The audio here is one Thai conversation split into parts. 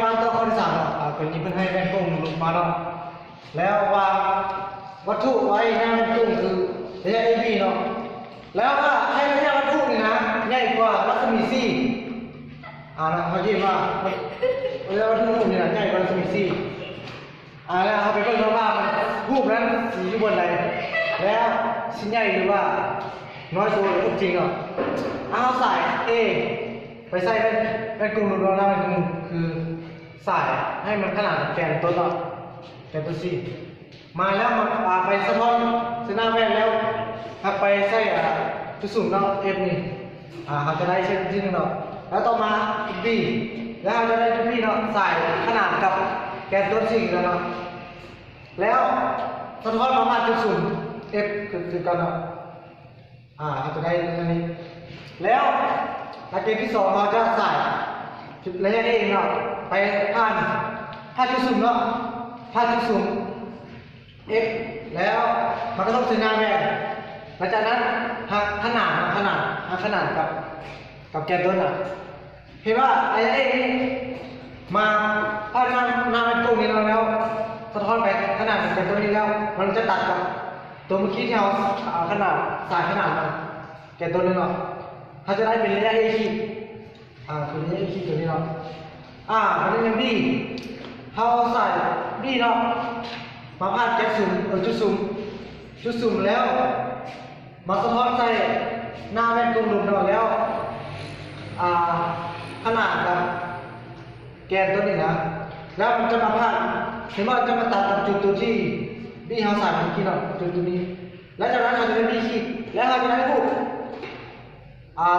มาต่อข้อที่สามเนาะเป็นนี้เพิ่นให้แม่กุ้งลงมาเนาะแล้ววางวัตถุไว้หน้าแม่กุ้งคือระยะ AB เนาะแล้วก็ให้ระยะวัตถุนี่นะใหญ่กว่ารัศมี C นะเขาคิดว่าระยะวัตถุนี่นะใหญ่กว่ารัศมี C แล้วเขาไปเบิ่งว่ารูปนั้นสีอยู่บนไหนแล้วชิ้นใหญ่หรือว่าน้อยกว่ารูปจริงเนาะเอาใส่ A ไปใส่เป็นกลุ่มรวมๆแล้วเป็นกลุ่มคือใส่ให้มันขนาดแกนตัวเนาะแกนตัว C มาแล้วมาไปสะท้อนเส้นหน้าแว่นแล้วถ้าไปใส่จุดสูงเนาะ F นี่เขาจะได้เช่นที่นึงเนาะแล้วต่อมา B แล้วเราจะได้ B เนาะใส่ขนาดกับแกนตัว C แล้วเนาะแล้วสะท้อนมาว่าจุดสูง F คือกันเนาะเราจะได้อันนี้แล้วหลักเกณฑ์ที่สองเราจะใส่จุดระยะ A เนาะไปผ่านจุดสูงเนาะผ่านจุดสูงF แล้วมันก็ต้องเส้นหน้าแว่นหลังจากนั้นหักขนาดกับแกนต้นเห็นว่าไอ้มาถ้าหน้าเป็นตรงนี้แล้วสะท้อนไปขนาดแกนต้นนี้แล้วมันจะตัดกับตัวเมื่อกี้ที่เราขนาดสายขนาดมันแกนต้นนี้เนาะถ้าจะได้เป็นระยะ A ขีดคือระยะ A ขีดตัวนี้เนาะมันเป็นอย่างนี้เขาใส่ B เนาะมาพาดแกนสูงจุดสูงแล้วมาสะท้อนใส่หน้าแว่นกลมๆเนาะแล้วขนาดกับแกนตัวนี้นะแล้วมันจะมาพาดเห็นว่าจะมาตัดกับจุดตัวที่บี้เขาใส่เมื่อกี้เนาะจุดตัวนี้แล้วจากนั้นเขาจะได้ B ขีดแล้วเขาจะได้รูป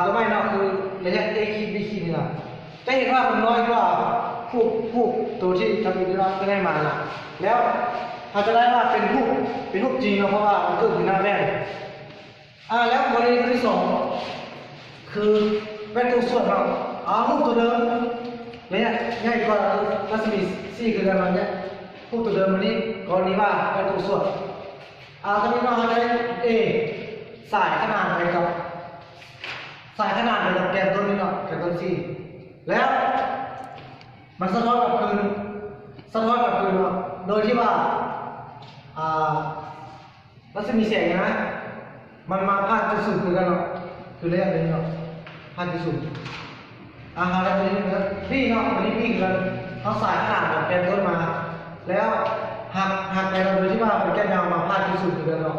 ตัวไม่เนาะคือระยะ A ขีด B ขีดนี่นะจะเห็นว่ามันน้อยกว่าผูกตัวที่ทำอีกที่เราจะได้มานะแล้วเขาจะได้ว่าเป็นรูปจริงเนาะเพราะว่ามันเกิดอยู่หน้าแว่นแล้วกรณีที่สองคือแว่นตัวส่วนเนาะรูปตัวเดิมเนี่ยง่ายกว่ารัศมี C คืออะไรเนี่ยรูปตัวเดิมวันนี้กรณีว่าแว่นตัวส่วนตอนนี้เราจะได้ A สายขนาดไปกับแกนต้นนี้เนาะแกนต้น C แล้วมันสะท้อนกับพื้นเนาะโดยที่ว่ารัศมีแสงนะมันมาพาดจุดสูงคือกันเนาะคือระยะนี้เนาะพาดจุดสูงแล้วตัวนี้นะพี่เนาะตัวนี้พี่คือเขาสายขนาดแบบแกนต้นมาแล้วหักไปโดยที่ว่าเป็นแกนยาวมาพาดจุดสูงคือกันเนาะ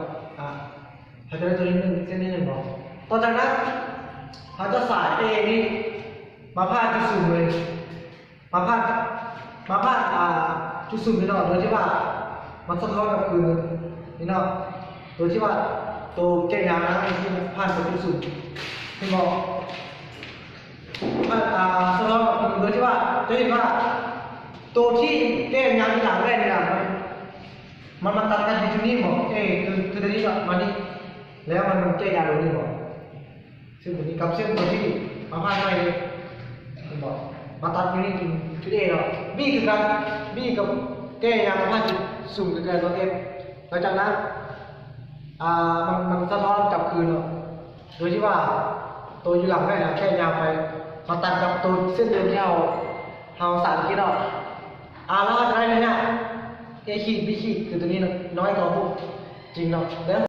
เขาจะได้ตัวนี้เส้นนี้1เนาะต่อจากนั้นเขาจะสาย A นี่มาพาดจุดสูงเลยมาพาดจุดสูงนี่เนาะโดยที่ว่ามันสะท้อนกับพื้นนี่เนาะโดยที่ว่าตัวแกนยาวนะที่ผ่านไปจุดสูงที่บอกสะท้อนกับพื้นโดยที่ว่าจะเห็นว่าตัวที่แกนยาวที่หลังแรกเนี่ยมันมาตัดกันที่นี่บอกคือตัวนี้ก็มานี่แล้วมันแกนยาวตรงนี้บอกซึ่งตัวนี้กับเส้นตัวที่มาผ่านไปบอกมาตัดอยู่นี่จุด A เนาะ B คือกัน B กับแก้ยางมาจุดสูงกันตัว F หลังจากนั้นมันสะท้อนกลับคืนเนาะโดยที่ว่าตัวอยู่หลังได้นะแก้ยางไปมาตัดกับตัวเส้นเดิมที่เราสารที่เนาะแล้วจะได้ไหมเนี่ย A ขีด B ขีดคือตัวนี้น้อยกว่าพวกจริงเนาะแล้ว